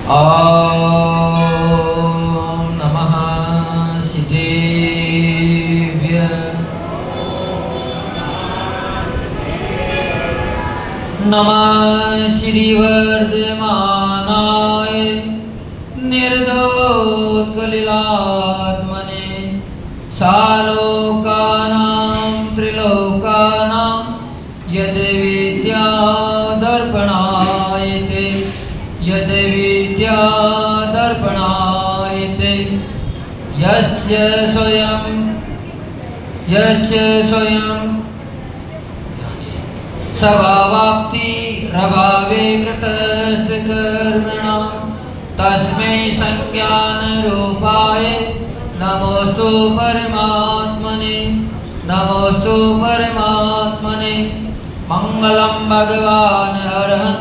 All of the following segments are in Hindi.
ॐ नमः सिद्धेभ्य नमः श्रीवर्धमानाय निर्दोषकलिलात्मने सालोकानां त्रिलोकानां यद्विद्यादर्पणायते यद्विद्यादर्पणायते यस्य स्वयं स्वभावाप्तिरभावे कृतस्तकर्मणां तस्मै संज्ञानरूपाय नमोस्तु परमात्मने मंगलम भगवान अरहं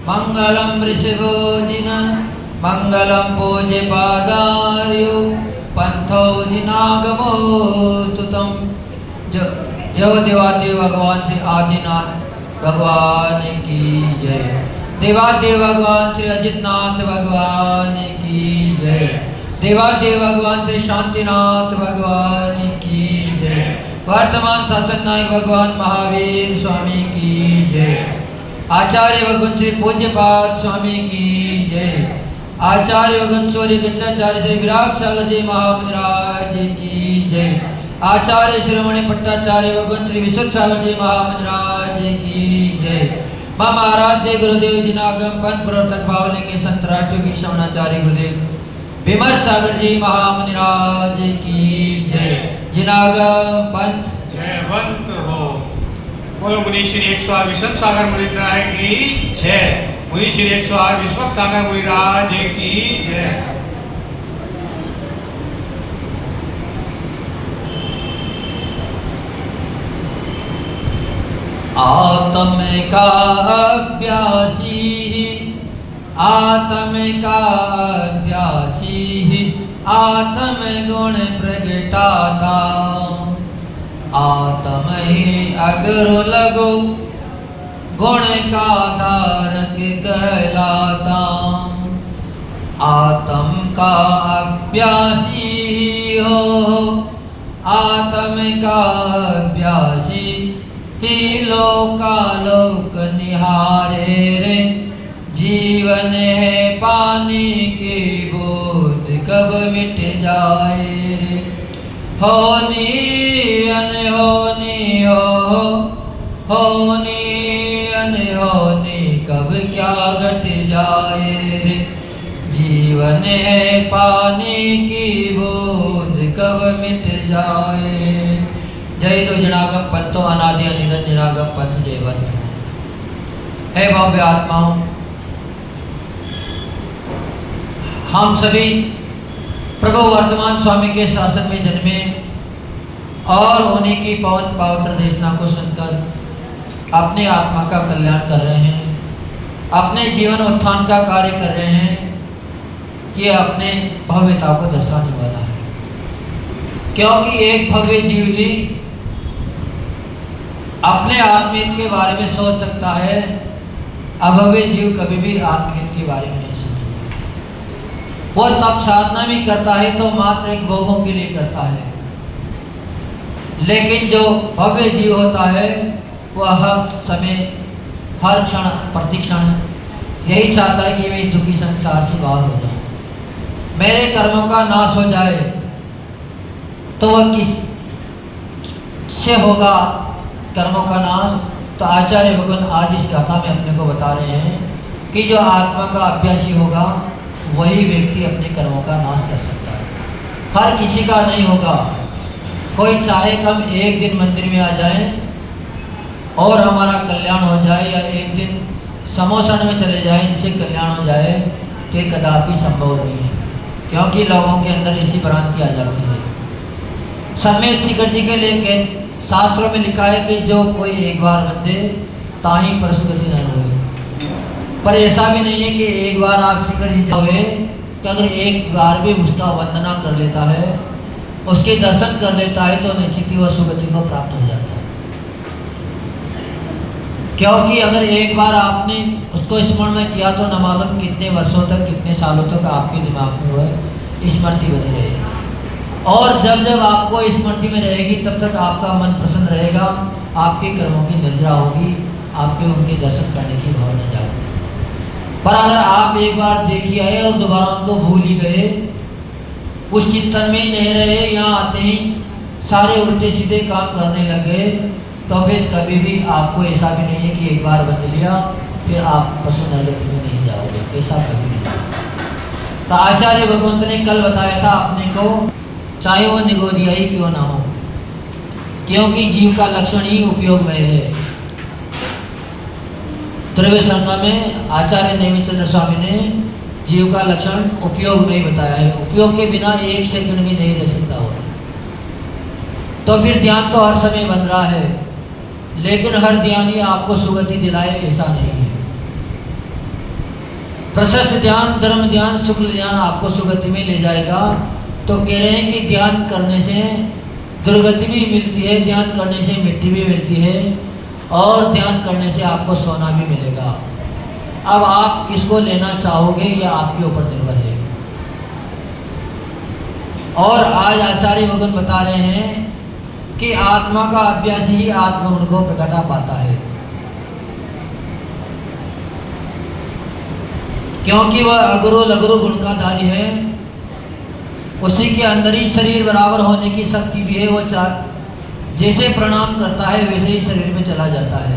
मंगलम ऋषभोजिनः मंगलम पूज्यपादार्यो पंथो जिनागमोस्तुतं। जय देवादेव भगवान श्री आदिनाथ भगवान की जय। देवादेव भगवान श्री अजितनाथ भगवान की जय। देवादेव भगवान श्री शांतिनाथ भगवान की जय। वर्तमान शासन नायक भगवान महावीर स्वामी की जय। आचार्य भगवान श्री पूज्यपाद स्वामी की जय। आचार्य भगवान सूर्य गच्छाचार्य श्री विराट सागर जी महामंदिराज की जय। आचार्य शिरोमणि पट्टाचार्य भगवान श्री विशुद्ध सागर जी महामंदिराज की जय। मम आराध्य गुरुदेव जिनागम पंथ प्रवर्तक भावलिंग संत राष्ट्रयोगी श्रवणाचार्य गुरुदेव विमर सागर जी महामंदिराज की जय। जिनागम पंथ जयवंत हो। बोलो मुनि श्री 108 विश्व सागर मुनिराज की जय। मुनि श्री 108 विश्व सागर मुनिराज की जय। आत्म का अभ्यासी आत्म गुण प्रगटाता आत्म ही अगर लगो गुण का धारक कहलाता। आत्म का अभ्यासी हो आत्म का अभ्यासी ही लोकालोक निहारे रे। जीवन है पानी की बूंद कब मिट जाए रे। होनी अनहोनी हो होनी अनहोनी कब क्या घट जाए रे। जीवन है पानी की बूंद कब मिट जाए रे। जय दो जनागम पंथो अनादि अनिधन जनागम पंथ जयवंत। हे भव्य आत्माओं, हम सभी प्रभु वर्तमान स्वामी के शासन में जन्मे और उन्हीं की पवन पवित्र देशना को सुनकर अपने आत्मा का कल्याण कर रहे हैं, अपने जीवन उत्थान का कार्य कर रहे हैं। ये अपने भव्यता को दर्शाने वाला है, क्योंकि एक भव्य जीव ही अपने आत्महित के बारे में सोच सकता है। अभव्य जीव कभी भी आत्महित के बारे में नहीं सोचता। वो तब साधना भी करता है तो मात्र एक भोगों के लिए करता है, लेकिन जो भव्य जीव होता है वह हर समय हर क्षण प्रतिक्षण यही चाहता है कि मैं दुखी संसार से बाहर हो जाऊं, मेरे कर्मों का नाश हो जाए। तो वह किस से होगा कर्मों का नाश? तो आचार्य भगवान आज इस गाथा में अपने को बता रहे हैं कि जो आत्मा का अभ्यासी होगा वही व्यक्ति अपने कर्मों का नाश कर सकता है, हर किसी का नहीं होगा। कोई चाहे कि हम एक दिन मंदिर में आ जाएं और हमारा कल्याण हो जाए, या एक दिन समोसन में चले जाएं जिससे कल्याण हो जाए, तो ये कदापि संभव नहीं है, क्योंकि लोगों के अंदर ऐसी भ्रांति आ जाती है। सम्यक शिखर जी के लिए शास्त्रों में लिखा है कि जो कोई एक बार बंदे ताही परसुगति न होए। पर ऐसा भी नहीं है कि एक बार आप शिखर जी जाओगे, कि अगर एक बार भी उसका वंदना कर लेता है, उसके दर्शन कर लेता है, तो निश्चित ही वह सुगति को प्राप्त हो जाता है। क्योंकि अगर एक बार आपने उसको स्मरण में किया तो न मालूम कितने वर्षों तक, कितने सालों तक आपके दिमाग में वह स्मृति बनी रहेगी। और जब जब आपको स्मृति में रहेगी तब तक आपका मन प्रसन्न रहेगा, आपके कर्मों की निद्रा होगी, आपके उनके दर्शन करने की भावना जाएगी। पर अगर आप एक बार देखिए आए और दोबारा उनको भूल ही गए, उस चिंतन में ही नहीं रहे, यहाँ आते ही सारे उल्टे सीधे काम करने लग गए, तो फिर कभी भी आपको ऐसा भी नहीं है कि एक बार बदल लिया फिर आप पशु नरक में नहीं जाओगे, ऐसा कभी नहीं। तो आचार्य भगवंत ने कल बताया था अपने को, चाहे वो निगोदिया ही क्यों ना हो, क्योंकि जीव का लक्षण ही उपयोग में है। द्रव्य संज्ञा में आचार्य नेमिचंद्र स्वामी ने जीव का लक्षण उपयोग में ही बताया है। उपयोग के बिना एक सेकंड भी नहीं रह सकता हो। तो फिर ध्यान तो हर समय बन रहा है, लेकिन हर ध्यान ही आपको सुगति दिलाए ऐसा नहीं है। प्रशस्त ध्यान, धर्म ध्यान, शुक्ल ध्यान आपको सुगति में ले जाएगा। तो कह रहे हैं कि ध्यान करने से दुर्गति भी मिलती है, ध्यान करने से मिट्टी भी मिलती है, और ध्यान करने से आपको सोना भी मिलेगा। अब आप किसको लेना चाहोगे यह आपके ऊपर निर्भर है। और आज आचार्य भगवान बता रहे हैं कि आत्मा का अभ्यास ही आत्मगुण को प्रकटा पाता है, क्योंकि वह अगुरु लघुरु गुण का धारी है। उसी के अंदर ही शरीर बराबर होने की शक्ति भी है। वो जैसे प्रणाम करता है वैसे ही शरीर में चला जाता है।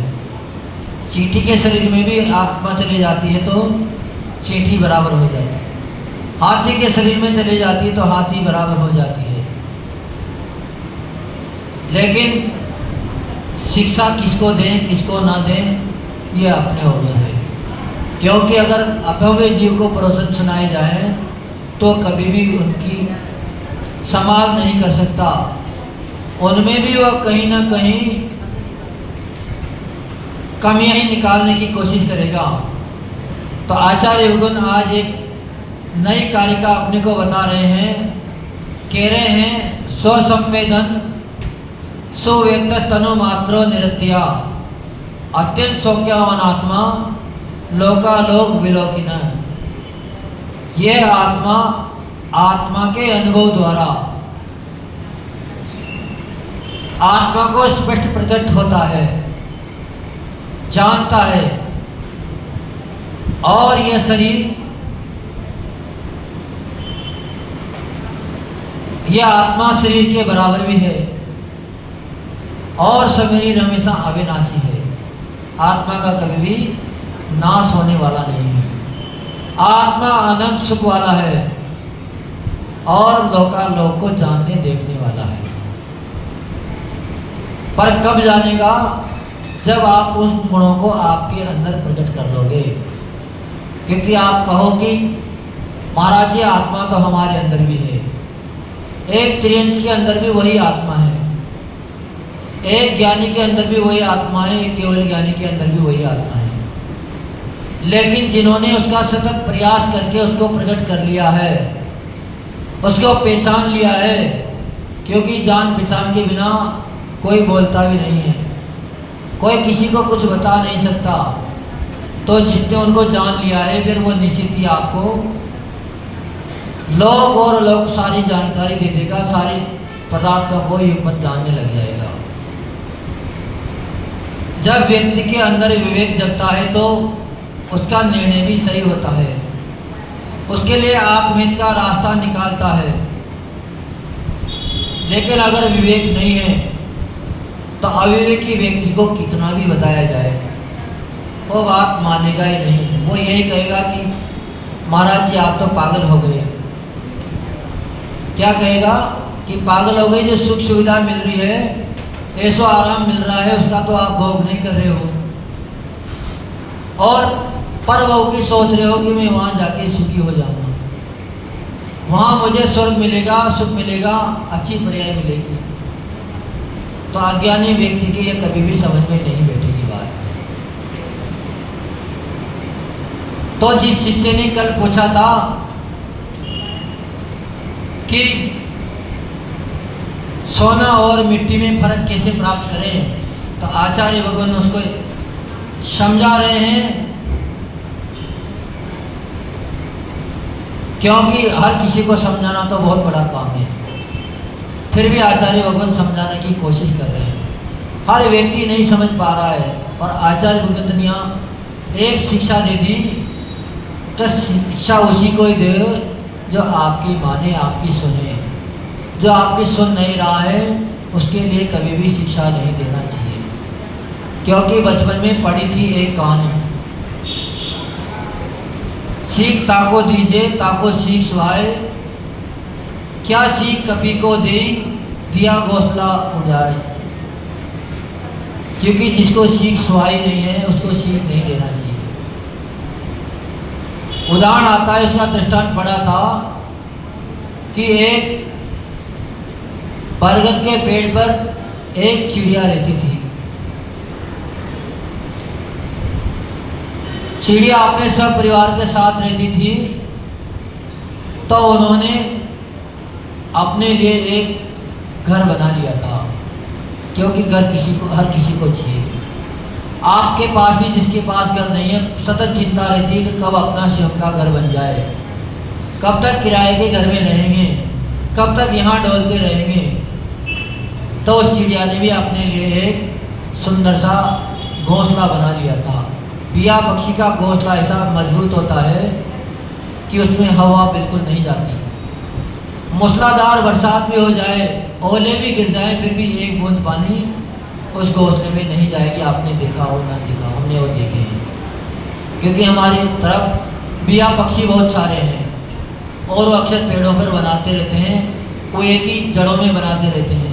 चींटी के शरीर में भी आत्मा चली जाती है तो चींटी बराबर हो जाती है, हाथी के शरीर में चली जाती है तो हाथी बराबर हो जाती है। लेकिन शिक्षा किसको दें किसको ना दें ये अपने ऊपर है, क्योंकि अगर अभव्य जीव को प्रवचन सुनाए जाए तो कभी भी उनकी संभाल नहीं कर सकता। उनमें भी वह कहीं ना कहीं कमियां ही निकालने की कोशिश करेगा। तो आचार्य भगवान आज एक नई कारिका अपने को बता रहे हैं, कह रहे हैं स्वसंवेदन सुव्यक्त तनु मात्रो निरत्या अत्यंत सौख्यवान आत्मा लोकालोक विलोकिन। यह आत्मा के अनुभव द्वारा आत्मा को स्पष्ट प्रकट होता है, जानता है। और यह शरीर, यह आत्मा शरीर के बराबर भी है, और शरीर हमेशा अविनाशी है। आत्मा का कभी भी नाश होने वाला नहीं है। आत्मा अनंत सुख वाला है और लोकालोक को जानने देखने वाला है। पर कब जानेगा? जब आप उन गुणों को आपके अंदर प्रकट कर लोगे। क्योंकि आप कहो कि महाराज जी आत्मा तो हमारे अंदर भी है, एक त्रियंश के अंदर भी वही आत्मा है, एक ज्ञानी के अंदर भी वही आत्मा है, एक केवल ज्ञानी के अंदर भी वही आत्मा है। लेकिन जिन्होंने उसका सतत प्रयास करके उसको प्रकट कर लिया है, उसको पहचान लिया है, क्योंकि जान पहचान के बिना कोई बोलता भी नहीं है, कोई किसी को कुछ बता नहीं सकता। तो जिसने उनको जान लिया है फिर वो निश्चित ही आपको लोक और लोक सारी जानकारी दे देगा, सारी पदार्थों को युगपत जानने लग जाएगा। जब व्यक्ति के अंदर विवेक जगता है तो उसका निर्णय भी सही होता है, उसके लिए आत्महित का रास्ता निकालता है। लेकिन अगर विवेक नहीं है तो अविवेकी व्यक्ति को कितना भी बताया जाए वो बात मानेगा ही नहीं। वो यही कहेगा कि महाराज जी आप तो पागल हो गए। क्या कहेगा कि पागल हो गए, जो सुख सुविधा मिल रही है, ऐसो आराम मिल रहा है, उसका तो आप भोग नहीं कर रहे हो, और पर वो की सोच रहे हो कि मैं वहाँ जाके सुखी हो जाऊँगा, वहाँ मुझे स्वर्ग मिलेगा, सुख मिलेगा, अच्छी पर्याय मिलेगी। तो अज्ञानी व्यक्ति की ये कभी भी समझ में नहीं बैठेगी बात। तो जिस शिष्य ने कल पूछा था कि सोना और मिट्टी में फर्क कैसे प्राप्त करें, तो आचार्य भगवान उसको समझा रहे हैं क्योंकि हर किसी को समझाना तो बहुत बड़ा काम है। फिर भी आचार्य भगवान समझाने की कोशिश कर रहे हैं। हर व्यक्ति नहीं समझ पा रहा है, और आचार्य भगवंत ने यहाँ एक शिक्षा दे दी, तो शिक्षा उसी को ही दे जो आपकी माने, आपकी सुने। जो आपकी सुन नहीं रहा है उसके लिए कभी भी शिक्षा नहीं देना चाहिए। क्योंकि बचपन में पढ़ी थी एक कहानी, सीख ताको दीजिए ताको सीख सुहाए, क्या सीख कपी को दे दिया घोंसला उड़ाए। क्योंकि जिसको सीख सुहाई नहीं है उसको सीख नहीं देना चाहिए। उदाहरण आता है, उसका दृष्टांत पड़ा था कि एक बरगद के पेड़ पर एक चिड़िया रहती थी। चिड़िया अपने सब परिवार के साथ रहती थी, तो उन्होंने अपने लिए एक घर बना लिया था, क्योंकि घर हर किसी को चाहिए। आपके पास भी जिसके पास घर नहीं है, सतत चिंता रहती है कि कब अपना स्वयं का घर बन जाए, कब तक किराए के घर में रहेंगे, कब तक यहाँ डोलते रहेंगे। तो उस चिड़िया ने भी अपने लिए एक सुंदर सा घोंसला बना लिया था। पिया पक्षी का घोंसला ऐसा मजबूत होता है कि उसमें हवा बिल्कुल नहीं जाती। मूसलाधार बरसात भी हो जाए, ओले भी गिर जाए, फिर भी एक बूंद पानी उस घोंसले में नहीं जाएगी। आपने देखा हो ना देखा, हमने वो देखे हैं, क्योंकि हमारी तरफ पिया पक्षी बहुत सारे हैं और वो अक्सर पेड़ों पर बनाते रहते हैं, कुएं की जड़ों में बनाते रहते हैं।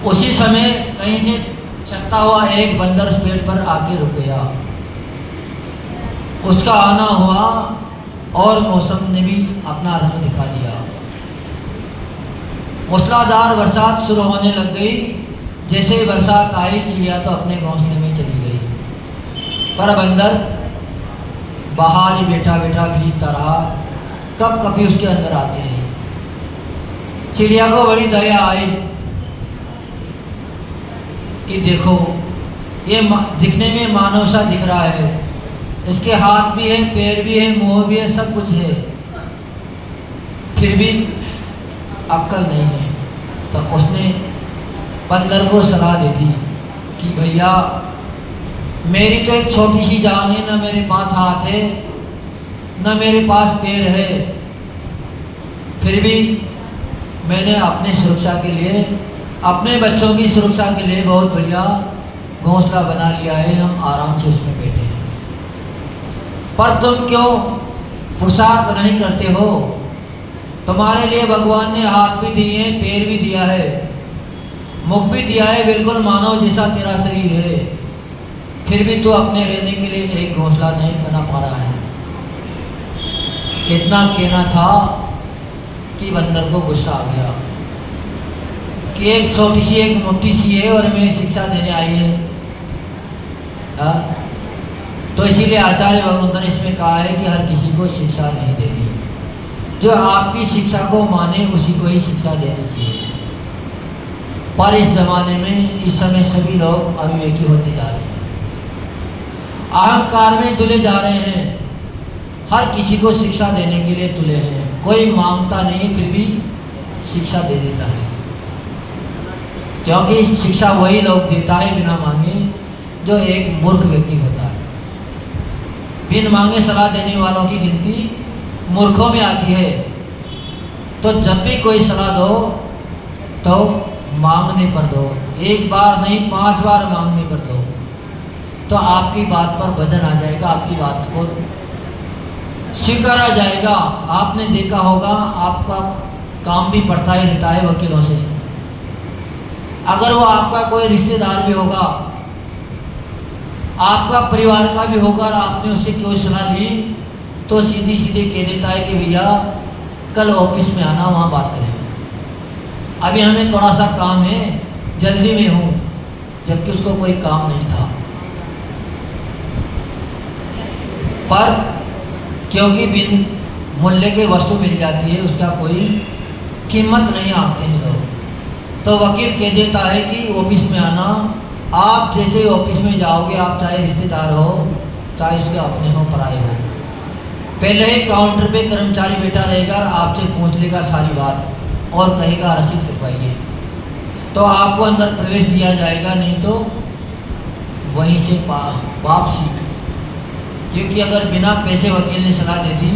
उसी समय कहीं से चलता हुआ एक बंदर उस पेड़ पर आके रुक गया। उसका आना हुआ और मौसम ने भी अपना रंग दिखा दिया। मूसलाधार बरसात शुरू होने लग गई। जैसे ही बरसात आई, चिड़िया तो अपने घोंसले में चली गई, पर बंदर बाहर ही बैठा बैठा भीगता रहा। कब कभी उसके अंदर आते रहे। चिड़िया को बड़ी दया आई कि देखो, ये दिखने में मानव सा दिख रहा है, इसके हाथ भी है, पैर भी है, मुंह भी है, सब कुछ है, फिर भी अक्ल नहीं है। तो उसने बंदर को सलाह दे दी कि भैया, मेरी तो एक छोटी सी जान है, ना मेरे पास हाथ है, ना मेरे पास पैर है, फिर भी मैंने अपने सुरक्षा के लिए, अपने बच्चों की सुरक्षा के लिए बहुत बढ़िया घोंसला बना लिया है। हम आराम से उसमें बैठे हैं, पर तुम क्यों पुरुषार्थ नहीं करते हो? तुम्हारे लिए भगवान ने हाथ भी दिए हैं, पैर भी दिया है, मुख भी दिया है, बिल्कुल मानव जैसा तेरा शरीर है, फिर भी तू अपने रहने के लिए एक घोंसला नहीं बना पा रहा है। इतना कहना था कि बंदर को गुस्सा आ गया कि एक छोटी सी, एक मोटी सी है और हमें शिक्षा देने आई है। तो इसीलिए आचार्य भगवंत ने इसमें कहा है कि हर किसी को शिक्षा नहीं देनी, जो आपकी शिक्षा को माने उसी को ही शिक्षा देनी चाहिए। पर इस जमाने में, इस समय सभी लोग अविवेकी होते जा रहे हैं, अहंकार में तुले जा रहे हैं, हर किसी को शिक्षा देने के लिए तुले हैं। कोई मांगता नहीं, फिर भी शिक्षा दे देता है, क्योंकि शिक्षा वही लोग देता है बिना मांगे, जो एक मूर्ख व्यक्ति होता है। बिन मांगे सलाह देने वालों की गिनती मूर्खों में आती है। तो जब भी कोई सलाह दो तो मांगने पर दो, एक बार नहीं 5 बार मांगने पर दो, तो आपकी बात पर वजन आ जाएगा, आपकी बात को स्वीकारा जाएगा। आपने देखा होगा, आपका काम भी पड़ता ही रहता है वकीलों से। अगर वो आपका कोई रिश्तेदार भी होगा, आपका परिवार का भी होगा, और आपने उससे कोई सलाह ली, तो सीधी सीधे कह देता है कि भैया कल ऑफिस में आना, वहाँ बात करेंगे, अभी हमें थोड़ा सा काम है, जल्दी में हूँ, जबकि उसको कोई काम नहीं था। पर क्योंकि बिन मूल्य के वस्तु मिल जाती है, उसका कोई कीमत नहीं आते हैं लोग, तो वकील कह देता है कि ऑफिस में आना। आप जैसे ऑफिस में जाओगे, आप चाहे रिश्तेदार हो, चाहे उसके अपने हो, पराए हो, पहले ही काउंटर पे कर्मचारी बैठा रहेगा और आपसे पूछ लेगा सारी बात और कहेगा रसीद कटवाइए, तो आपको अंदर प्रवेश दिया जाएगा, नहीं तो वहीं से पास वापसी। क्योंकि अगर बिना पैसे वकील ने सलाह दे दी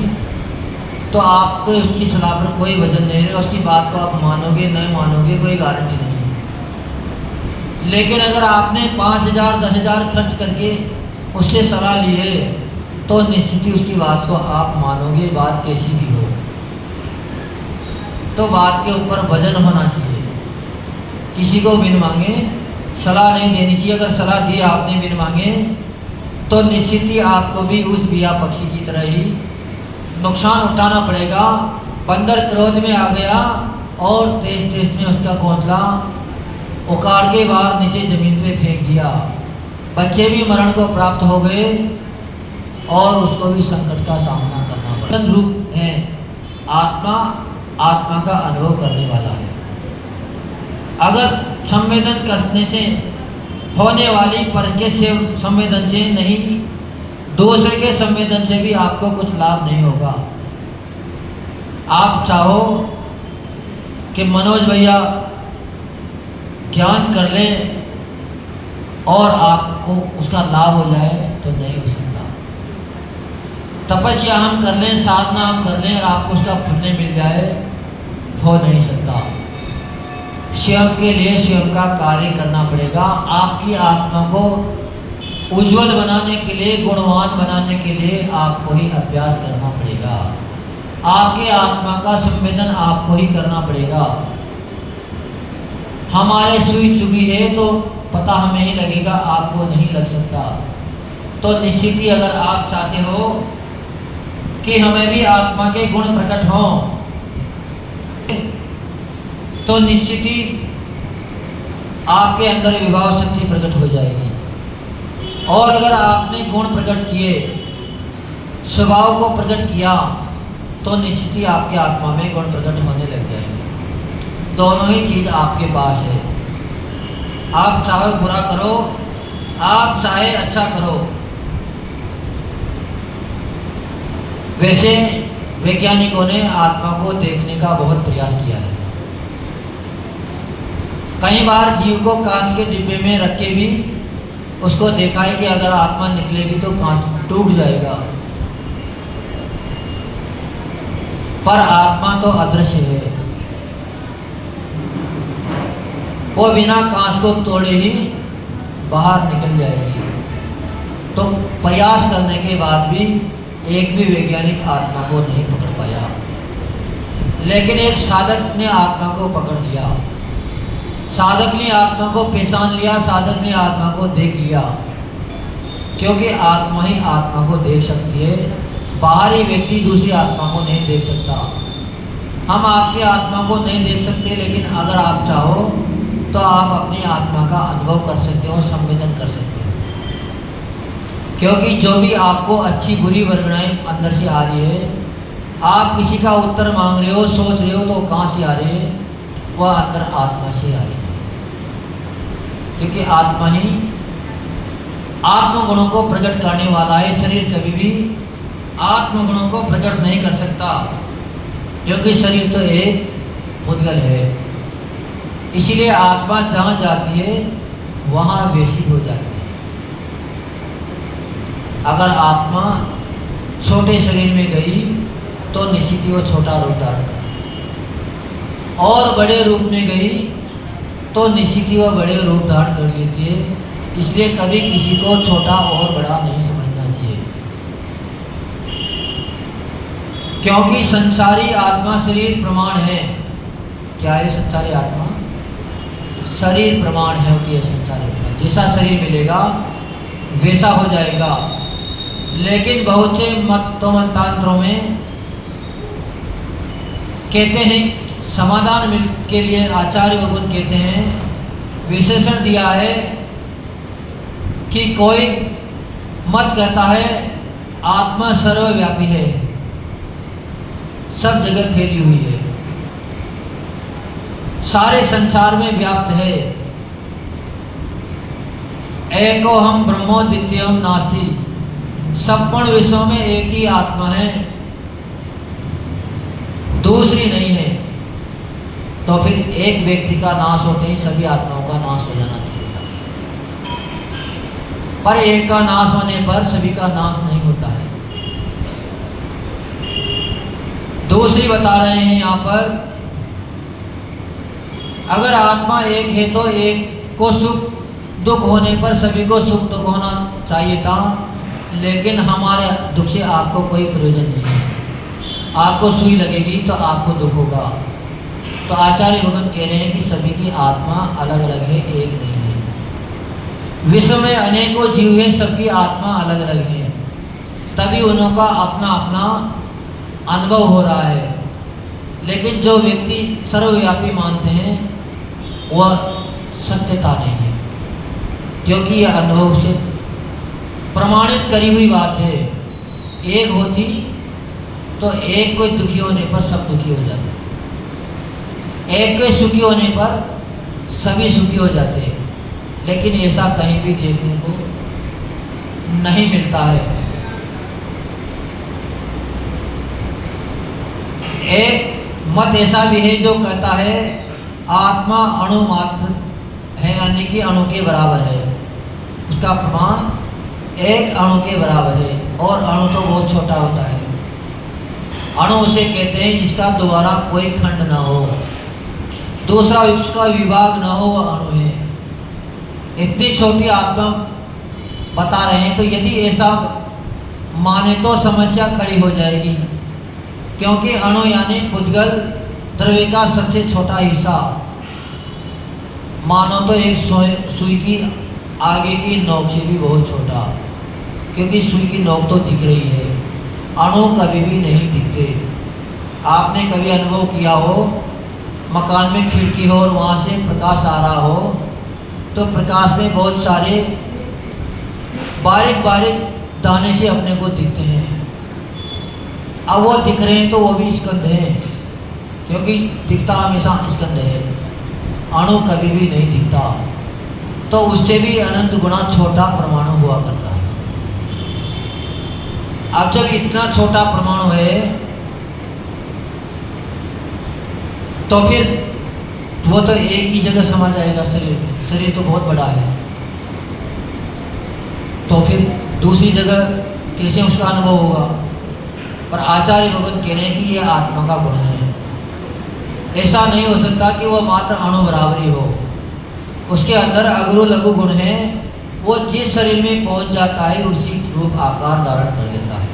तो आपको उसकी सलाह पर कोई वजन नहीं रहेगा, उसकी बात को आप मानोगे नहीं मानोगे कोई गारंटी नहीं है। लेकिन अगर आपने 5,000 10,000 खर्च करके उससे सलाह ली है तो निश्चित ही उसकी बात को आप मानोगे, बात कैसी भी हो। तो बात के ऊपर वजन होना चाहिए, किसी को बिन मांगे सलाह नहीं देनी चाहिए। अगर सलाह दी आपने बिन मांगे तो निश्चित ही आपको भी उस बिया पक्षी की तरह ही नुकसान उठाना पड़ेगा। बंदर क्रोध में आ गया और तेज तेज में उसका घोंसला उखाड़ के बाहर नीचे ज़मीन पे फेंक दिया। बच्चे भी मरण को प्राप्त हो गए और उसको भी संकट का सामना करना पड़ा। रूप है आत्मा, आत्मा का अनुभव करने वाला है। अगर संवेदन करने से होने वाली पर के संवेदन से नहीं, दूसरे के संवेदन से भी आपको कुछ लाभ नहीं होगा। आप चाहो कि मनोज भैया ज्ञान कर लें और आपको उसका लाभ हो जाए तो नहीं हो सकता। तपस्या हम कर लें, साधना हम कर लें और आपको उसका पुण्य मिल जाए, हो नहीं सकता। स्वयं के लिए स्वयं का कार्य करना पड़ेगा। आपकी आत्मा को उज्जवल बनाने के लिए, गुणवान बनाने के लिए आपको ही अभ्यास करना पड़ेगा। आपके आत्मा का संवेदन आपको ही करना पड़ेगा। हमारे सुई चुभी है तो पता हमें ही लगेगा, आपको नहीं लग सकता। तो निश्चित ही अगर आप चाहते हो कि हमें भी आत्मा के गुण प्रकट हों तो निश्चित ही आपके अंदर विभाव शक्ति प्रकट हो जाएगी। और अगर आपने गुण प्रकट किए, स्वभाव को प्रकट किया, तो निश्चित ही आपके आत्मा में गुण प्रकट होने लग जाएंगे। दोनों ही चीज़ आपके पास है। आप चाहे बुरा करो, आप चाहे अच्छा करो। वैसे वैज्ञानिकों ने आत्मा को देखने का बहुत प्रयास किया है। कई बार जीव को कांच के डिब्बे में रख के भी उसको देखा है कि अगर आत्मा निकलेगी तो कांच टूट जाएगा, पर आत्मा तो अदृश्य है। वो बिना कांच को तोड़े ही बाहर निकल जाएगी। तो प्रयास करने के बाद भी एक भी वैज्ञानिक आत्मा को नहीं पकड़ पाया, लेकिन एक साधक ने आत्मा को पकड़ लिया। साधक ने आत्मा को पहचान लिया, साधक ने आत्मा को देख लिया। क्योंकि आत्मा ही आत्मा को देख सकती है, बाहरी व्यक्ति दूसरी आत्मा को नहीं देख सकता। हम आपकी आत्मा को नहीं देख सकते, लेकिन अगर आप चाहो तो आप अपनी आत्मा का अनुभव कर सकते हो, संवेदन कर सकते हो। क्योंकि जो भी आपको अच्छी बुरी वर्गणाएं अंदर से आ रही है, आप किसी का उत्तर मांग रहे हो, सोच रहे हो, तो कहाँ से आ रही है? वह अंदर आत्मा से आ रही है। क्योंकि आत्मा ही आत्मगुणों को प्रकट करने वाला है। शरीर कभी भी आत्मगुणों को प्रकट नहीं कर सकता, क्योंकि शरीर तो एक पुद्गल है। इसीलिए आत्मा जहाँ जाती है वहाँ वैसी हो जाती है। अगर आत्मा छोटे शरीर में गई तो निश्चित ही वो छोटा रूप धारण कर, और बड़े रूप में गई तो निश्चित ही वो बड़े रूप धारण कर लेती है। इसलिए कभी किसी को छोटा और बड़ा नहीं समझना चाहिए, क्योंकि संसारी आत्मा शरीर प्रमाण है। क्या है संसारी आत्मा? शरीर प्रमाण है होती है संसारी आत्मा। जैसा शरीर मिलेगा वैसा हो जाएगा। लेकिन बहुत से मतों में कहते हैं, समाधान मिल के लिए आचार्य भगवान कहते हैं, विशेषण दिया है कि कोई मत कहता है आत्मा सर्वव्यापी है, सब जगह फैली हुई है, सारे संसार में व्याप्त है। एको हम ब्रह्मो द्वितीयम नास्ति, संपूर्ण विश्व में एक ही आत्मा है, दूसरी नहीं है, तो फिर एक व्यक्ति का नाश होते ही सभी आत्माओं का नाश हो जाना चाहिए। पर एक का नाश होने पर सभी का नाश नहीं होता है। दूसरी बता रहे हैं यहाँ पर, अगर आत्मा एक है तो एक को सुख दुख होने पर सभी को सुख दुख होना चाहिए था, लेकिन हमारे दुख से आपको कोई प्रयोजन नहीं है। आपको सुई लगेगी तो आपको दुख होगा। तो आचार्य भगवान कह रहे हैं कि सभी की आत्मा अलग अलग है, एक नहीं है। विश्व में अनेकों जीव हैं, सबकी आत्मा अलग अलग है, तभी उनका अपना अपना अनुभव हो रहा है। लेकिन जो व्यक्ति सर्वव्यापी मानते हैं वह सत्यता नहीं है, क्योंकि यह अनुभव से प्रमाणित करी हुई बात है। एक होती तो एक कोई दुखी होने पर सब दुखी हो जाते, एक कोई सुखी होने पर सभी सुखी हो जाते, लेकिन ऐसा कहीं भी देखने को नहीं मिलता है। एक मत ऐसा भी है जो कहता है आत्मा अणु मात्र है, यानी कि अणु के बराबर है। उसका प्रमाण एक अणु के बराबर है, और अणु तो बहुत छोटा होता है। अणु उसे कहते हैं जिसका दोबारा कोई खंड ना हो, दूसरा उसका विभाग ना हो, वह अणु है। इतनी छोटी आत्मा बता रहे हैं, तो यदि ऐसा माने तो समस्या खड़ी हो जाएगी, क्योंकि अणु यानी पुद्गल द्रव्य का सबसे छोटा हिस्सा। मानो तो एक सुई की आगे की नोक से भी बहुत छोटा, क्योंकि सुई की नोक तो दिख रही है, अणु कभी भी नहीं दिखते। आपने कभी अनुभव किया हो, मकान में खिड़की हो और वहाँ से प्रकाश आ रहा हो, तो प्रकाश में बहुत सारे बारीक बारीक दाने से अपने को दिखते हैं। अब वो दिख रहे हैं तो वो भी स्कंध है, क्योंकि दिखता हमेशा स्कंध है, अणु कभी भी नहीं दिखता। तो उससे भी अनंत गुना छोटा परमाणु हुआ करता है। अब जब इतना छोटा परमाणु है तो फिर वो तो एक ही जगह समा जाएगा शरीर में। शरीर तो बहुत बड़ा है, तो फिर दूसरी जगह कैसे उसका अनुभव होगा। पर आचार्य भगवान कह रहे हैं कि यह आत्मा का गुण है। ऐसा नहीं हो सकता कि वह मात्र अणु बराबरी हो, उसके अंदर अगुरु लघु गुण है। वो जिस शरीर में पहुंच जाता है उसी रूप आकार धारण कर लेता है,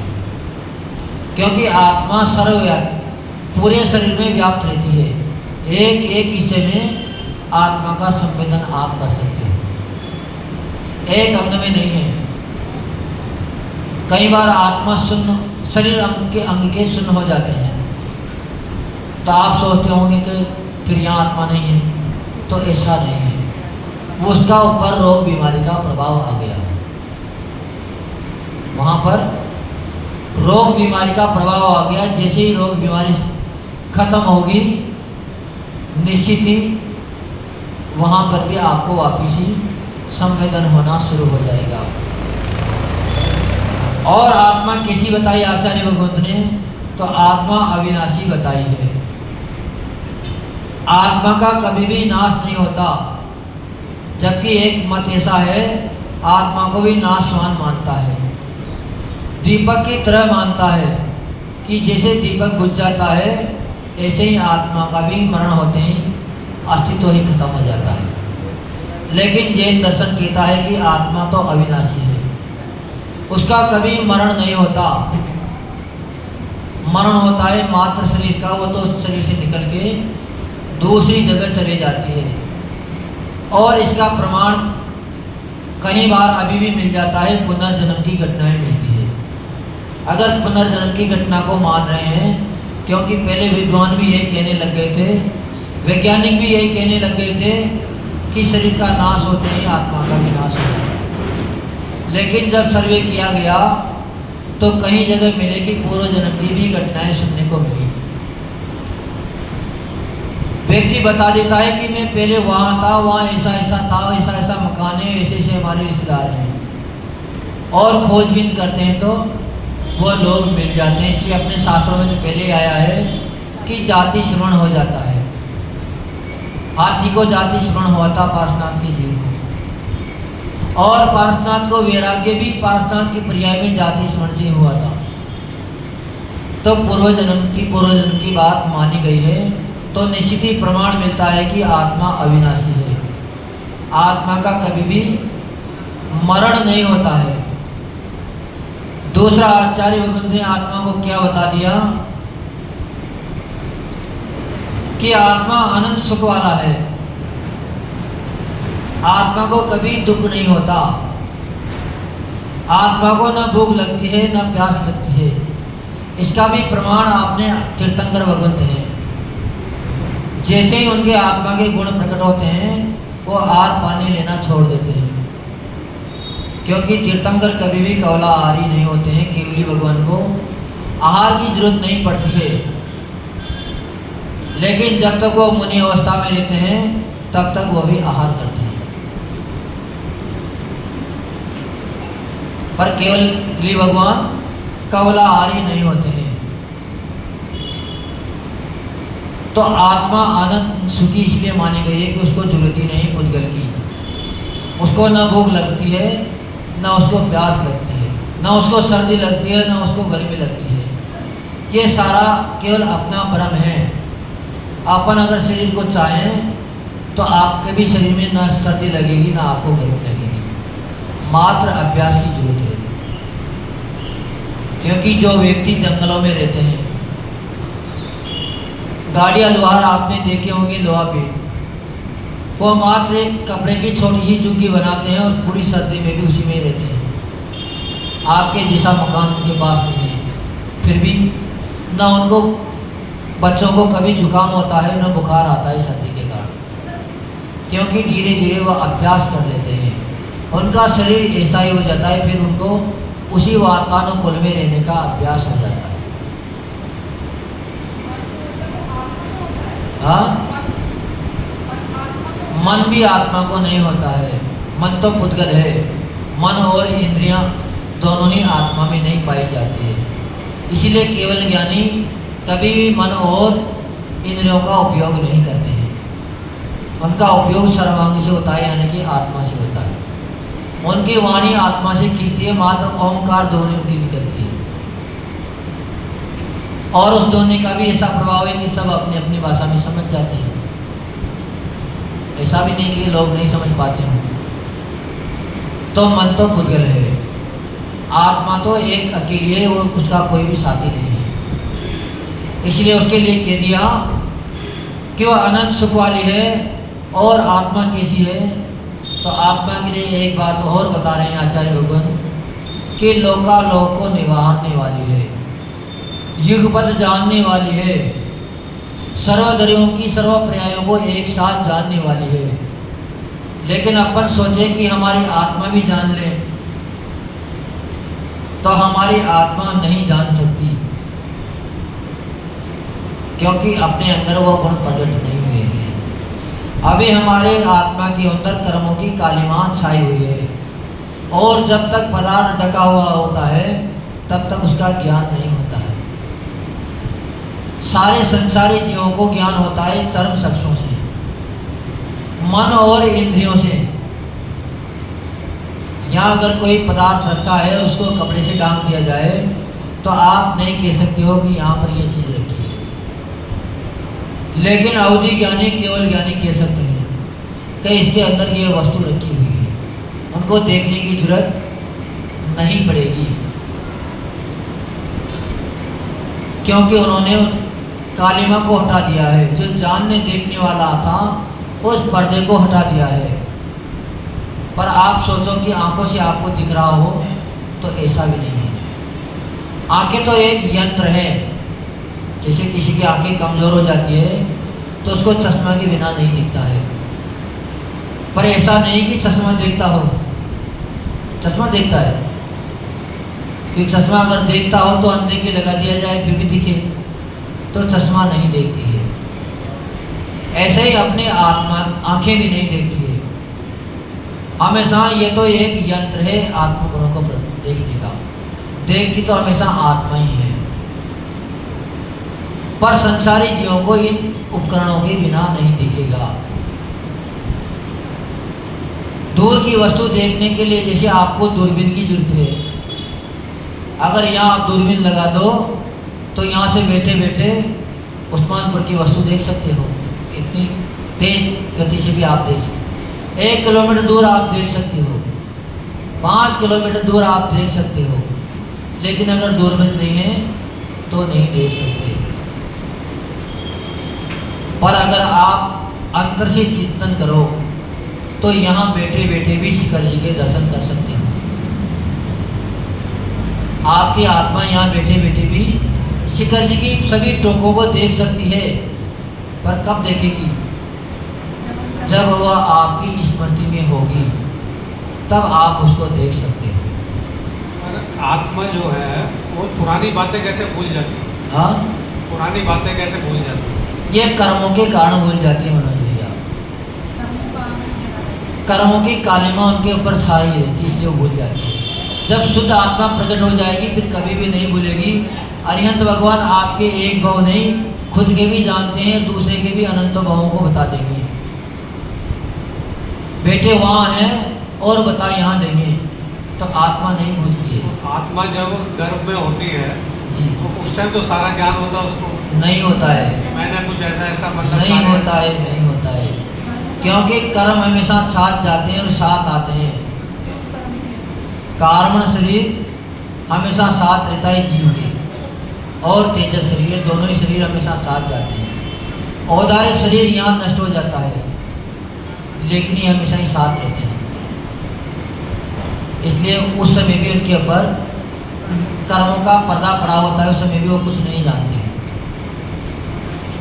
क्योंकि आत्मा सर्वव्यापी पूरे शरीर में व्याप्त रहती है। एक एक हिस्से में आत्मा का संवेदन आप कर सकते हो, एक अंग में नहीं है। कई बार आत्मा शून्य, शरीर अंग के शून्य हो जाते हैं, तो आप सोचते होंगे कि फिर यहाँ आत्मा नहीं है, तो ऐसा नहीं है। वो उसका ऊपर रोग बीमारी का प्रभाव आ गया, वहाँ पर रोग बीमारी का प्रभाव आ गया। जैसे ही रोग बीमारी खत्म होगी निश्चित ही वहाँ पर भी आपको वापिस ही संवेदन होना शुरू हो जाएगा। और आत्मा कैसी बताई आचार्य भगवंत ने, तो आत्मा अविनाशी बताई है। आत्मा का कभी भी नाश नहीं होता, जबकि एक मत ऐसा है आत्मा को भी नाशवान मानता है, दीपक की तरह मानता है कि जैसे दीपक बुझ जाता है ऐसे ही आत्मा का भी मरण होते ही अस्तित्व ही खत्म हो जाता है। लेकिन जैन दर्शन कहता है कि आत्मा तो अविनाशी है, उसका कभी मरण नहीं होता। मरण होता है मात्र शरीर का, वो तो उस शरीर से निकल के दूसरी जगह चले जाती है। और इसका प्रमाण कई बार अभी भी मिल जाता है, पुनर्जन्म की घटनाएं मिलती है। अगर पुनर्जन्म की घटना को मान रहे हैं, क्योंकि पहले विद्वान भी यही कहने लग गए थे, वैज्ञानिक भी यही कहने लग गए थे कि शरीर का नाश होते ही आत्मा का विनाश हो जाता है। लेकिन जब सर्वे किया गया तो कई जगह मिले कि पूर्व जन्म की भी घटनाएं सुनने को मिली। व्यक्ति बता देता है कि मैं पहले वहाँ था, वहाँ ऐसा ऐसा था, ऐसा ऐसा मकान है, ऐसे ऐसे हमारे रिश्तेदार हैं। और खोजबीन करते हैं तो वो लोग मिल जाते हैं। इसलिए अपने शास्त्रों में तो पहले आया है कि जाति श्रवण हो जाता है। हाथी को जाति श्रवण हुआ था पार्श्वनाथ के जीव को, और पार्श्वनाथ को वैराग्य भी पार्श्वनाथ के पर्याय में जाति श्रवण से हुआ था। तो पूर्व जन्म की बात मानी गई है, तो निश्चित ही प्रमाण मिलता है कि आत्मा अविनाशी है। आत्मा का कभी भी मरण नहीं होता है। दूसरा, आचार्य भगवंत ने आत्मा को क्या बता दिया कि आत्मा अनंत सुख वाला है। आत्मा को कभी दुख नहीं होता। आत्मा को न भूख लगती है न प्यास लगती है। इसका भी प्रमाण आपने तीर्थंकर भगवंत हैं। जैसे ही उनके आत्मा के गुण प्रकट होते हैं वो आहार पानी लेना छोड़ देते हैं, क्योंकि तीर्थंकर कभी भी कवलाहारी नहीं होते हैं। केवली भगवान को आहार की जरूरत नहीं पड़ती है, लेकिन जब तक वो मुनि अवस्था में रहते हैं तब तक वो भी आहार करते हैं। पर केवली भगवान कवलाहारी नहीं होते हैं। तो आत्मा आनंद सुखी इसलिए मानी गई है कि उसको जरूरत ही नहीं पुद्गल की। उसको न भूख लगती है न उसको प्यास लगती है, न उसको सर्दी लगती है न उसको गर्मी लगती है। ये सारा केवल अपना भ्रम है। अपन अगर शरीर को चाहें तो आपके भी शरीर में न सर्दी लगेगी न आपको गर्मी लगेगी। मात्र अभ्यास की जरूरत है। क्योंकि जो व्यक्ति जंगलों में रहते हैं, गाड़ियाँ लोहार आपने देखे होंगे, लोहा पे वो मात्र एक कपड़े की छोटी सी झुग्गी बनाते हैं और पूरी सर्दी में भी उसी में रहते हैं। आपके जैसा मकान उनके पास नहीं है, फिर भी न उनको बच्चों को कभी जुकाम होता है न बुखार आता है सर्दी के कारण, क्योंकि धीरे धीरे वो अभ्यास कर लेते हैं। उनका शरीर ऐसा ही हो जाता है, फिर उनको उसी वातानुकूल में रहने का अभ्यास हो जाता है। हाँ, मन भी आत्मा को नहीं होता है। मन तो पुद्गल है। मन और इंद्रियां दोनों ही आत्मा में नहीं पाई जाती है। इसीलिए केवल ज्ञानी कभी भी मन और इंद्रियों का उपयोग नहीं करते हैं। उनका उपयोग सर्वांग से होता है, यानी कि आत्मा से होता है। उनकी वाणी आत्मा से खिलती है, मात्र ओंकार ध्वनि उनकी निकलती है। और उस ध्वनि का भी ऐसा प्रभाव है कि सब अपनी अपनी भाषा में समझ जाते हैं। ऐसा भी नहीं कि लोग नहीं समझ पाते हैं। तो मन तो पुद्गल है, आत्मा तो एक अकेली है, वो उसका कोई भी साथी नहीं है। इसलिए उसके लिए कह दिया कि वह अनंत सुख वाली है। और आत्मा कैसी है, तो आत्मा के लिए एक बात और बता रहे हैं आचार्य भगवान कि लोकालोक को निवारने वाली है, युगपथ जानने वाली है, सर्वधर्मों की सर्व पर्यायों को एक साथ जानने वाली है। लेकिन अपन सोचे कि हमारी आत्मा भी जान ले, तो हमारी आत्मा नहीं जान सकती, क्योंकि अपने अंदर वो गुण प्रकट नहीं हुए हैं। अभी हमारे आत्मा के अंदर कर्मों की कालीमान छाई हुई है, और जब तक पदार्थ ढका हुआ होता है तब तक उसका ज्ञान नहीं होता है। सारे संसारी जीवों को ज्ञान होता है चर्म चक्षुओं से, मन और इंद्रियों से। यहाँ अगर कोई पदार्थ रखा है, उसको कपड़े से ढांक दिया जाए, तो आप नहीं कह सकते हो कि यहाँ पर ये चीज़ रखी है। लेकिन अवधि ज्ञानी, केवल ज्ञानी कह सकते हैं कि इसके अंदर ये वस्तु रखी हुई है। उनको देखने की जरूरत नहीं पड़ेगी, क्योंकि उन्होंने कालिमा को हटा दिया है। जो जानने देखने वाला था उस पर्दे को हटा दिया है। पर आप सोचो कि आंखों से आपको दिख रहा हो, तो ऐसा भी नहीं है। आंखें तो एक यंत्र है। जैसे किसी की आंखें कमज़ोर हो जाती है तो उसको चश्मा के बिना नहीं दिखता है। पर ऐसा नहीं कि चश्मा देखता हो, चश्मा देखता है। कि चश्मा अगर देखता हो तो अंधे के लगा दिया जाए फिर भी दिखे, तो चश्मा नहीं देखती है। ऐसे ही अपनी आत्मा, आंखें भी नहीं देखती है। हमेशा ये तो एक यंत्र है आत्मगुणों को देखने का। देखती तो हमेशा आत्मा ही है, पर संसारी जीवों को इन उपकरणों के बिना नहीं दिखेगा। दूर की वस्तु देखने के लिए जैसे आपको दूरबीन की जरूरत है, अगर यहाँ आप दूरबीन लगा दो तो यहाँ से बैठे बैठे उस्मानपुर की वस्तु देख सकते हो, इतनी तेज गति से भी आप देख सकते हो। 1 किलोमीटर दूर आप देख सकते हो, 5 किलोमीटर दूर आप देख सकते हो, लेकिन अगर दूरबीन नहीं है तो नहीं देख सकते। पर अगर आप अंतर से चिंतन करो तो यहाँ बैठे बैठे भी शिखर जी के दर्शन कर सकते हो। आपकी आत्मा यहाँ बैठे बैठे भी शिखर जी की सभी टोकों को देख सकती है, पर कब देखेगी? जब वह आपकी स्मृति में होगी, तब आप उसको देख सकते हो। पर आत्मा जो है वो पुरानी बातें कैसे भूल जाती है? हाँ, पुरानी बातें कैसे भूल जाती है? ये कर्मों के कारण भूल जाती है मनोज भैया। कर्मों की कालिमा उनके ऊपर छाई रहती है, इसलिए वो भूल जाती है। जब शुद्ध आत्मा प्रकट हो जाएगी फिर कभी भी नहीं भूलेगी। अरिहंत भगवान आपके एक भाव नहीं, खुद के भी जानते हैं, दूसरे के भी अनंत भावों को बता देंगे। बेटे वहाँ हैं और बता यहाँ देंगे, तो आत्मा नहीं भूलती है। आत्मा जब गर्भ में होती है जी, तो उस टाइम तो सारा ज्ञान होता है उसको, नहीं होता है, मैंने कुछ ऐसा मतलब नहीं कार्य- होता है, नहीं होता है, क्योंकि कर्म हमेशा साथ जाते हैं और साथ आते हैं। कार्मण शरीर हमेशा साथ रहता है जीव के, और तेजस शरीर, दोनों ही शरीर हमेशा साथ जाते हैं। औदारिक शरीर यहाँ नष्ट हो जाता है, लेकिन ये हमेशा ही साथ रहते हैं। इसलिए उस समय भी उनके ऊपर कर्मों का पर्दा पड़ा होता है, उस समय भी वो कुछ नहीं जानते।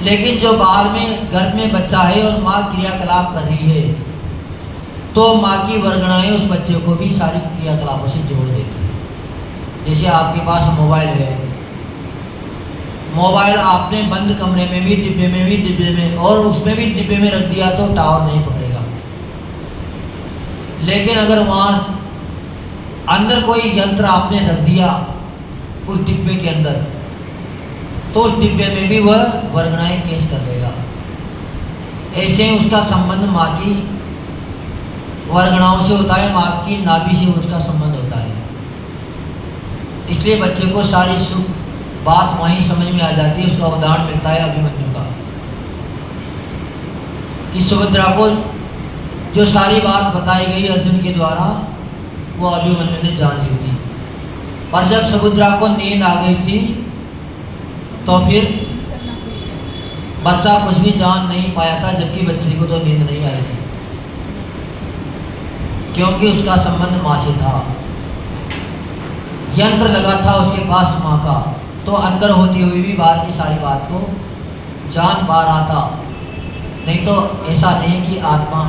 लेकिन जो बाद में गर्भ में बच्चा है और माँ क्रियाकलाप कर रही है, तो माँ की वर्गणाएं उस बच्चे को भी सारी क्रियाकलापों से जोड़ देती है। जैसे आपके पास मोबाइल है, मोबाइल आपने बंद कमरे में भी, डिब्बे में और उसमें भी डिब्बे में रख दिया तो टावर नहीं पकड़ेगा। लेकिन अगर वहाँ अंदर कोई यंत्र आपने रख दिया उस डिब्बे के अंदर, तो उस डिब्बे में भी वह वर्गणाएं कैच कर लेगा। ऐसे ही उसका संबंध माँ की वर्गणाओं से होता है, माँ की नाभि से उसका संबंध होता है। इसलिए बच्चे को सारी सुख बात वहीं समझ में आ जाती है। उसका उदाहरण मिलता है अभिमन्यु का, कि सुभद्रा को जो सारी बात बताई गई अर्जुन के द्वारा, वो अभिमन्यु ने जान ली थी। पर जब सुभद्रा को नींद आ गई थी तो फिर बच्चा कुछ भी जान नहीं पाया था, जबकि बच्चे को तो नींद नहीं आई थी, क्योंकि उसका संबंध माँ से था। यंत्र लगा था उसके पास माँ का, तो अंदर होती हुई भी बाहर की सारी बात को जान पा रहा था। नहीं तो ऐसा नहीं कि आत्मा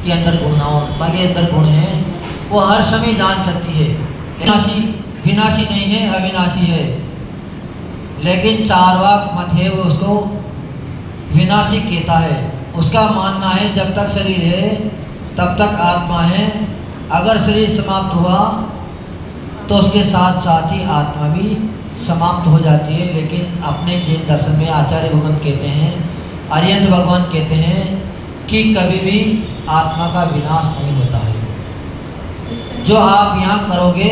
के अंदर गुण ना हो, आत्मा के अंदर गुण है, वो हर समय जान सकती है। विनाशी नहीं है, अविनाशी है। लेकिन चारवाक मत है, वो उसको विनाशी कहता है। उसका मानना है जब तक शरीर है तब तक आत्मा है, अगर शरीर समाप्त हुआ तो उसके साथ साथ ही आत्मा भी समाप्त हो जाती है। लेकिन अपने जैन दर्शन में आचार्य भगवान कहते हैं, अरिहंत भगवान कहते हैं कि कभी भी आत्मा का विनाश नहीं होता है। जो आप यहाँ करोगे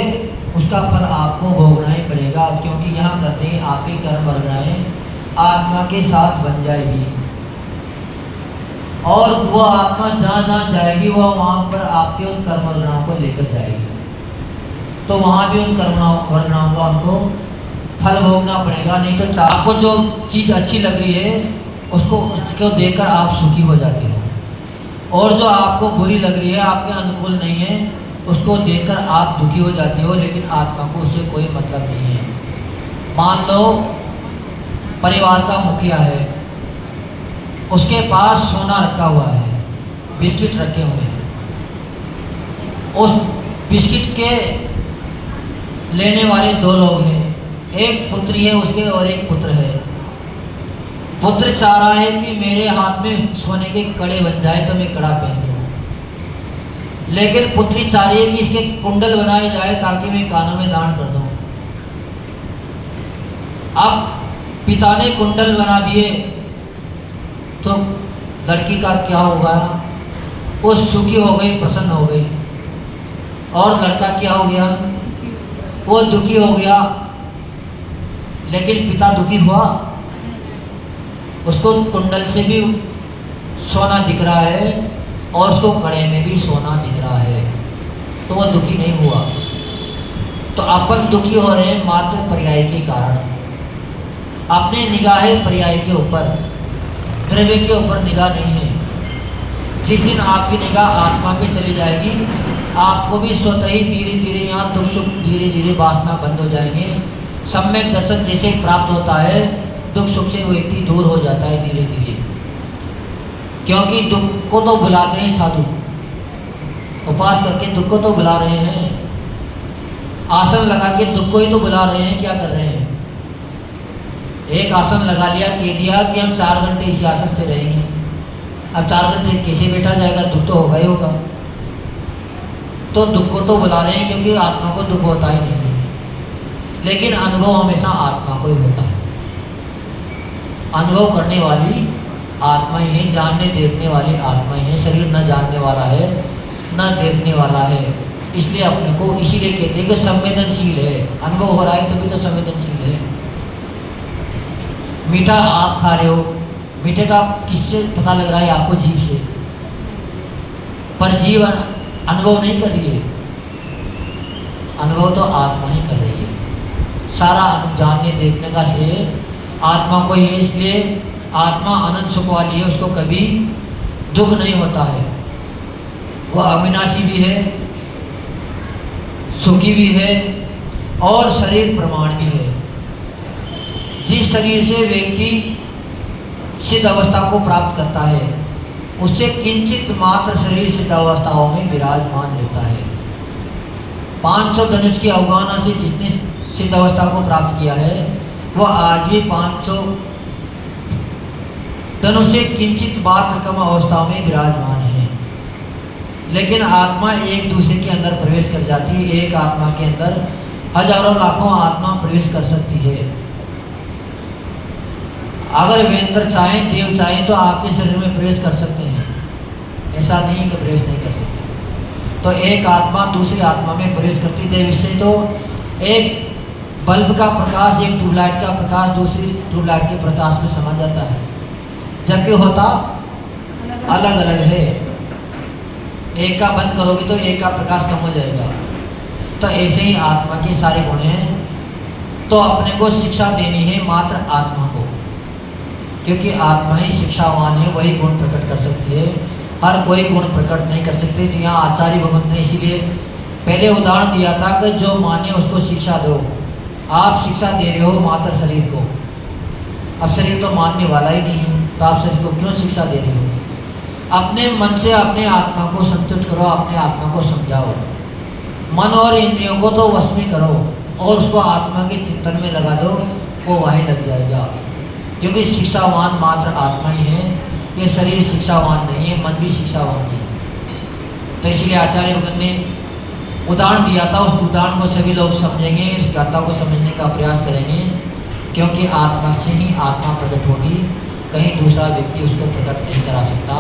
उसका फल आपको भोगना ही पड़ेगा, क्योंकि यहाँ करते ही आपकी कर्म वर्गणाएं आत्मा के साथ बन जाएगी, और वो आत्मा जहाँ जहाँ जाएगी वो वहाँ पर आपके उन कर्म वर्गणाओं को लेकर जाएगी। तो वहाँ भी उन कर्म वर्गणाओं का उनको फल भोगना पड़ेगा। नहीं तो आपको जो चीज़ अच्छी लग रही है उसको देखकर आप सुखी हो जाते हो, और जो आपको बुरी लग रही है, आपके अनुकूल नहीं है, उसको देखकर आप दुखी हो जाते हो। लेकिन आत्मा को उससे कोई मतलब नहीं है। मान लो परिवार का मुखिया है, उसके पास सोना रखा हुआ है, बिस्किट रखे हुए हैं, उस बिस्किट के लेने वाले 2 लोग हैं, एक पुत्री है उसके और एक पुत्र है। पुत्र चाह रहा है कि मेरे हाथ में सोने के कड़े बन जाए तो मैं कड़ा पहन लूँ, लेकिन पुत्री चाह रही है कि इसके कुंडल बनाए जाए ताकि मैं कानों में दान कर दूं। अब पिता ने कुंडल बना दिए तो लड़की का क्या होगा? वो सुखी हो गई, प्रसन्न हो गई। और लड़का क्या हो गया? वो दुखी हो गया। लेकिन पिता दुखी हुआ, उसको कुंडल से भी सोना दिख रहा है और उसको कड़े में भी सोना दिख रहा है, तो वह दुखी नहीं हुआ। तो अपन दुखी हो रहे हैं मात्र पर्याय के कारण। अपने निगाह पर्याय के ऊपर, द्रव्य के ऊपर निगाह नहीं है। जिस दिन आपकी निगाह आत्मा पे चली जाएगी, आपको भी स्वतः ही धीरे धीरे यहाँ दुख सुख धीरे धीरे वासना बंद हो जाएंगे। सम्यक दर्शन जैसे प्राप्त होता है, दुख सुख से वो व्यक्ति दूर हो जाता है धीरे धीरे। क्योंकि दुख को तो बुलाते हैं साधु, उपास करके दुख को तो बुला रहे हैं। आसन लगा के दुख को ही तो बुला रहे हैं। क्या कर रहे हैं? एक आसन लगा लिया, कह दिया कि हम 4 घंटे इसी आसन से रहेंगे। अब 4 घंटे कैसे बैठा जाएगा? दुख तो होगा ही होगा। तो दुख को तो बुला रहे हैं क्योंकि आत्मा को दुख होता ही नहीं है। लेकिन अनुभव हमेशा आत्मा को ही होता है। अनुभव करने वाली आत्मा ही है, जानने देखने वाली आत्मा ही है। शरीर न जानने वाला है न देखने वाला है। इसलिए अपने को इसीलिए कहते हैं कि संवेदनशील है। अनुभव हो रहा है तभी तो संवेदनशील है। मीठा आप खा रहे हो, मीठे का किससे पता लग रहा है? आपको जीभ से। पर जीव अनुभव नहीं कर रही है, अनुभव तो आत्मा ही कर रही है। सारा जानने देखने का श्रेय आत्मा को ही है। इसलिए आत्मा अनंत सुख वाली है, उसको कभी दुख नहीं होता है। वह अविनाशी भी है, सुखी भी है और शरीर प्रमाण भी है। जिस शरीर से व्यक्ति सिद्ध अवस्था को प्राप्त करता है, उससे किंचित मात्र शरीर सिद्ध अवस्थाओं में विराजमान रहता है। 500 धनुष की अवगाहना से जिसने सिद्ध अवस्था को प्राप्त किया है, वह आज भी 500 धनुष से किंचित मात्र कम अवस्थाओं में विराजमान है। लेकिन आत्मा एक दूसरे के अंदर प्रवेश कर जाती है। एक आत्मा के अंदर हजारों लाखों आत्मा प्रवेश कर सकती है। अगर वेंतर चाहें, देव चाहें तो आपके शरीर में प्रवेश कर सकते हैं। ऐसा नहीं कि प्रवेश नहीं कर सकते। तो एक आत्मा दूसरी आत्मा में प्रवेश करती है। इससे तो एक बल्ब का प्रकाश, एक ट्यूबलाइट का प्रकाश दूसरी ट्यूबलाइट के प्रकाश में समा जाता है, जबकि होता अलग अलग है। एक का बंद करोगे तो एक का प्रकाश कम हो जाएगा। तो ऐसे ही आत्मा के सारे गुण हैं। तो अपने को शिक्षा देनी है मात्र आत्मा को, क्योंकि आत्मा ही शिक्षावान है, वही गुण प्रकट कर सकती है। हर कोई गुण प्रकट नहीं कर सकते। तो यहाँ आचार्य भगवंत ने इसीलिए पहले उदाहरण दिया था कि जो माने उसको शिक्षा दो। आप शिक्षा दे रहे हो मात्र शरीर को। अब शरीर तो मानने वाला ही नहीं है, तो आप शरीर को क्यों शिक्षा दे रहे हो? अपने मन से अपने आत्मा को संतुष्ट करो, अपने आत्मा को समझाओ। मन और इंद्रियों को तो वश में करो और उसको आत्मा के चिंतन में लगा दो, वो वहीं लग जाएगा। क्योंकि शिक्षावान मात्र आत्मा ही है, ये शरीर शिक्षावान नहीं है, मन भी शिक्षावान नहीं है। तो इसलिए आचार्य भगत ने उदाहरण दिया था। उस उदाहरण को सभी लोग समझेंगे, इस गाथा को समझने का प्रयास करेंगे, क्योंकि आत्मा से ही आत्मा प्रकट होगी, कहीं दूसरा व्यक्ति उसको प्रकट नहीं करा सकता।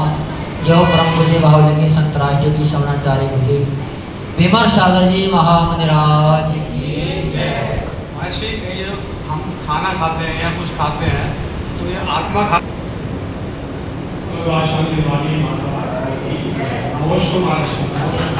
जो परम पूज्य भावलिंगी संत राष्ट्र की श्रवणाचार्य बुद्धि विमर्श सागर जी महामनिराज की जय। महर्षि, ये हम खाना खाते हैं या कुछ खाते हैं तो ये आत्मा खा नमस्कार महर्षि।